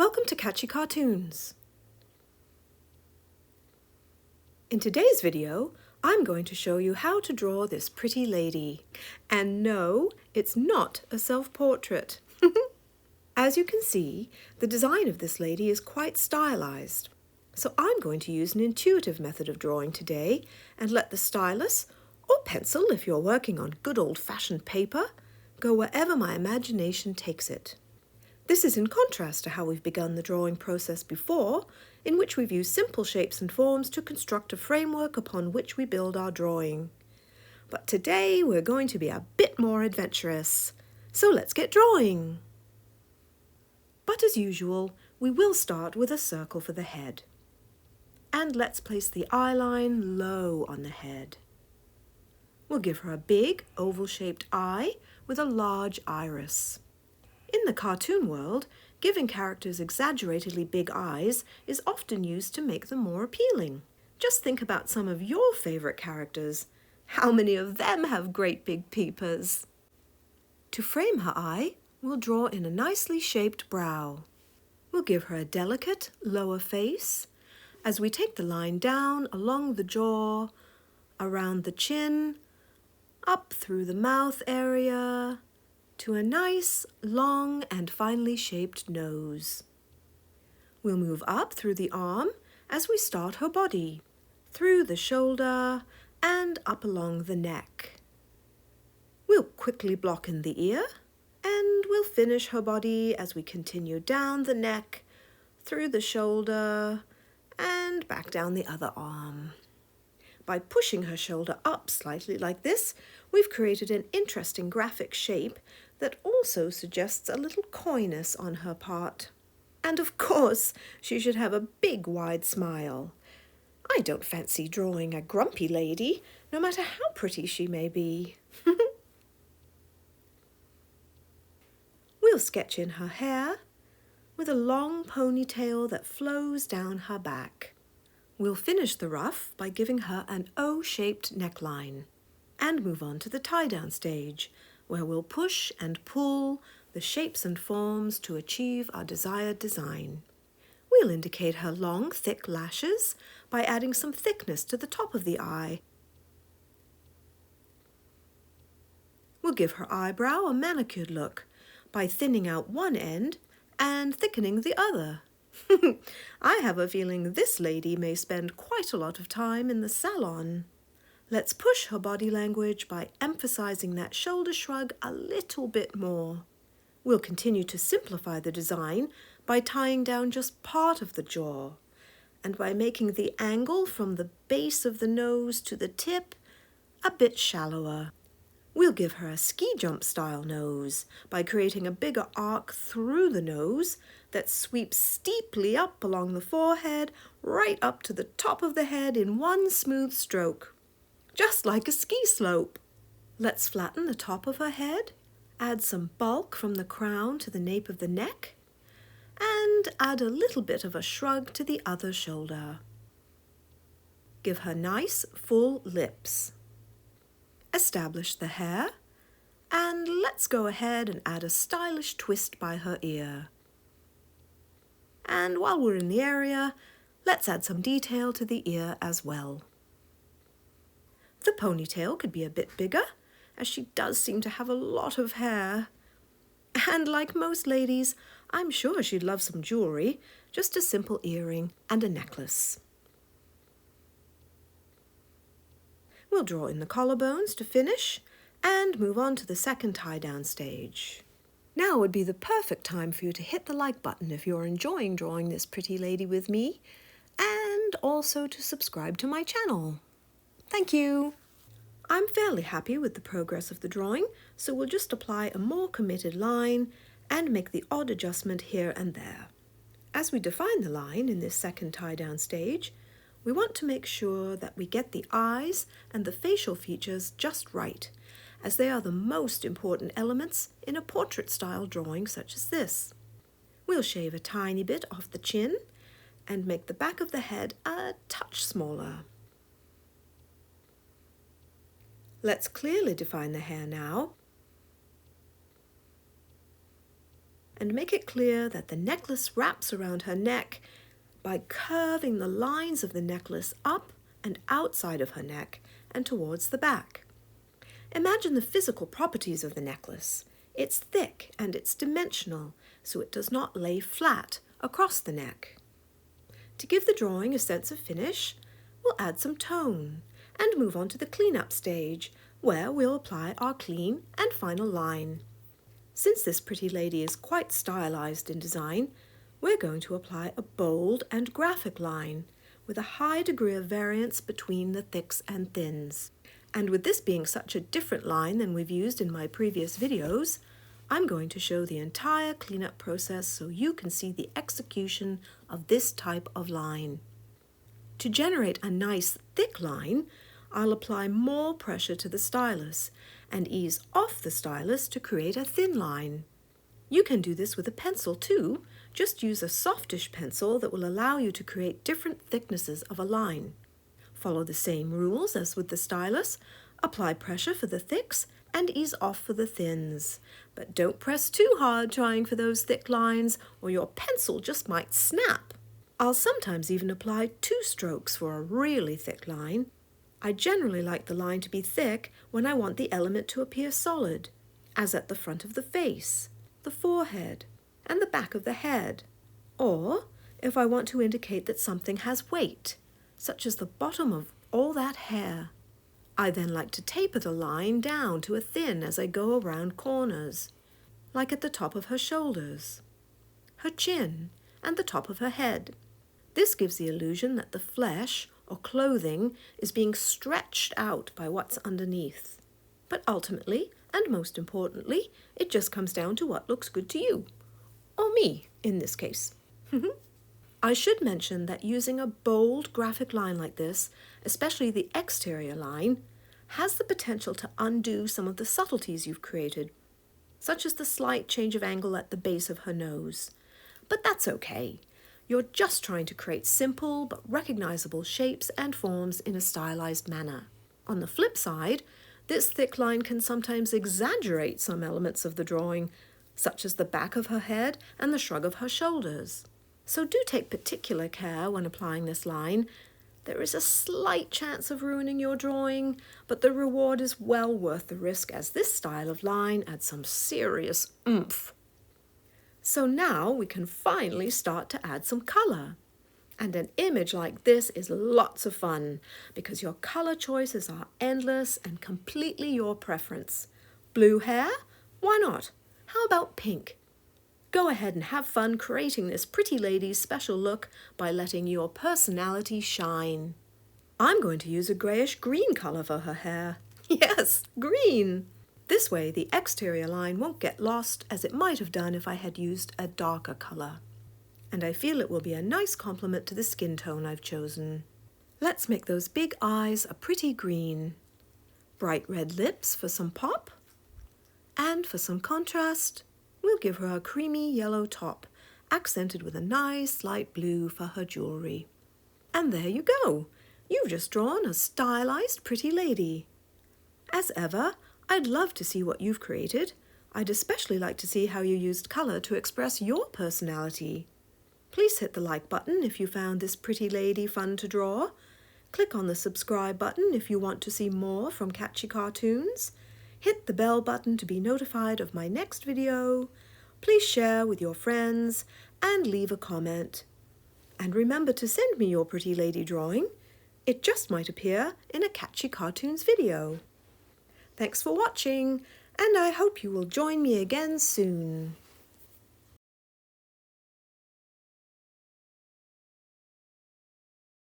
Welcome to Catchy Cartoons. In today's video, I'm going to show you how to draw this pretty lady. And no, it's not a self-portrait. As you can see, the design of this lady is quite stylized. So I'm going to use an intuitive method of drawing today and let the stylus, or pencil if you're working on good old-fashioned paper, go wherever my imagination takes it. This is in contrast to how we've begun the drawing process before, in which we've used simple shapes and forms to construct a framework upon which we build our drawing. But today we're going to be a bit more adventurous. So let's get drawing! But as usual, we will start with a circle for the head. And let's place the eye line low on the head. We'll give her a big oval-shaped eye with a large iris. In the cartoon world, giving characters exaggeratedly big eyes is often used to make them more appealing. Just think about some of your favorite characters. How many of them have great big peepers? To frame her eye, we'll draw in a nicely shaped brow. We'll give her a delicate lower face as we take the line down along the jaw, around the chin, up through the mouth area, to a nice, long and finely shaped nose. We'll move up through the arm as we start her body, through the shoulder and up along the neck. We'll quickly block in the ear and we'll finish her body as we continue down the neck, through the shoulder and back down the other arm. By pushing her shoulder up slightly like this, we've created an interesting graphic shape that also suggests a little coyness on her part. And of course, she should have a big wide smile. I don't fancy drawing a grumpy lady, no matter how pretty she may be. We'll sketch in her hair with a long ponytail that flows down her back. We'll finish the ruff by giving her an O-shaped neckline and move on to the tie-down stage, where we'll push and pull the shapes and forms to achieve our desired design. We'll indicate her long, thick lashes by adding some thickness to the top of the eye. We'll give her eyebrow a manicured look by thinning out one end and thickening the other. I have a feeling this lady may spend quite a lot of time in the salon. Let's push her body language by emphasizing that shoulder shrug a little bit more. We'll continue to simplify the design by tying down just part of the jaw and by making the angle from the base of the nose to the tip a bit shallower. We'll give her a ski jump style nose by creating a bigger arc through the nose that sweeps steeply up along the forehead right up to the top of the head in one smooth stroke. Just like a ski slope. Let's flatten the top of her head, add some bulk from the crown to the nape of the neck, and add a little bit of a shrug to the other shoulder. Give her nice, full lips. Establish the hair, and let's go ahead and add a stylish twist by her ear. And while we're in the area, let's add some detail to the ear as well. The ponytail could be a bit bigger, as she does seem to have a lot of hair. And like most ladies, I'm sure she'd love some jewelry, just a simple earring and a necklace. We'll draw in the collarbones to finish and move on to the second tie-down stage. Now would be the perfect time for you to hit the like button if you're enjoying drawing this pretty lady with me, and also to subscribe to my channel. Thank you! I'm fairly happy with the progress of the drawing, so we'll just apply a more committed line and make the odd adjustment here and there. As we define the line in this second tie-down stage, we want to make sure that we get the eyes and the facial features just right, as they are the most important elements in a portrait-style drawing such as this. We'll shave a tiny bit off the chin and make the back of the head a touch smaller. Let's clearly define the hair now and make it clear that the necklace wraps around her neck by curving the lines of the necklace up and outside of her neck and towards the back. Imagine the physical properties of the necklace. It's thick and it's dimensional, so it does not lay flat across the neck. To give the drawing a sense of finish, we'll add some tone and move on to the cleanup stage, where we'll apply our clean and final line. Since this pretty lady is quite stylized in design, we're going to apply a bold and graphic line with a high degree of variance between the thicks and thins. And with this being such a different line than we've used in my previous videos, I'm going to show the entire cleanup process so you can see the execution of this type of line. To generate a nice thick line, I'll apply more pressure to the stylus and ease off the stylus to create a thin line. You can do this with a pencil too. Just use a softish pencil that will allow you to create different thicknesses of a line. Follow the same rules as with the stylus. Apply pressure for the thicks and ease off for the thins. But don't press too hard trying for those thick lines, or your pencil just might snap. I'll sometimes even apply 2 strokes for a really thick line. I generally like the line to be thick when I want the element to appear solid, as at the front of the face, the forehead, and the back of the head. Or if I want to indicate that something has weight, such as the bottom of all that hair. I then like to taper the line down to a thin as I go around corners, like at the top of her shoulders, her chin, and the top of her head. This gives the illusion that the flesh or clothing is being stretched out by what's underneath. But ultimately, and most importantly, it just comes down to what looks good to you, or me in this case. I should mention that using a bold graphic line like this, especially the exterior line, has the potential to undo some of the subtleties you've created, such as the slight change of angle at the base of her nose. But that's okay. You're just trying to create simple but recognizable shapes and forms in a stylized manner. On the flip side, this thick line can sometimes exaggerate some elements of the drawing, such as the back of her head and the shrug of her shoulders. So do take particular care when applying this line. There is a slight chance of ruining your drawing, but the reward is well worth the risk, as this style of line adds some serious oomph. So now we can finally start to add some color. And an image like this is lots of fun because your color choices are endless and completely your preference. Blue hair? Why not? How about pink? Go ahead and have fun creating this pretty lady's special look by letting your personality shine. I'm going to use a grayish-green color for her hair. Yes, green! This way the exterior line won't get lost as it might have done if I had used a darker color. And I feel it will be a nice complement to the skin tone I've chosen. Let's make those big eyes a pretty green. Bright red lips for some pop. And for some contrast, we'll give her a creamy yellow top, accented with a nice light blue for her jewelry. And there you go! You've just drawn a stylized pretty lady. As ever, I'd love to see what you've created. I'd especially like to see how you used color to express your personality. Please hit the like button if you found this pretty lady fun to draw. Click on the subscribe button if you want to see more from Catchy Cartoons. Hit the bell button to be notified of my next video. Please share with your friends and leave a comment. And remember to send me your pretty lady drawing. It just might appear in a Catchy Cartoons video. Thanks for watching, and I hope you will join me again soon.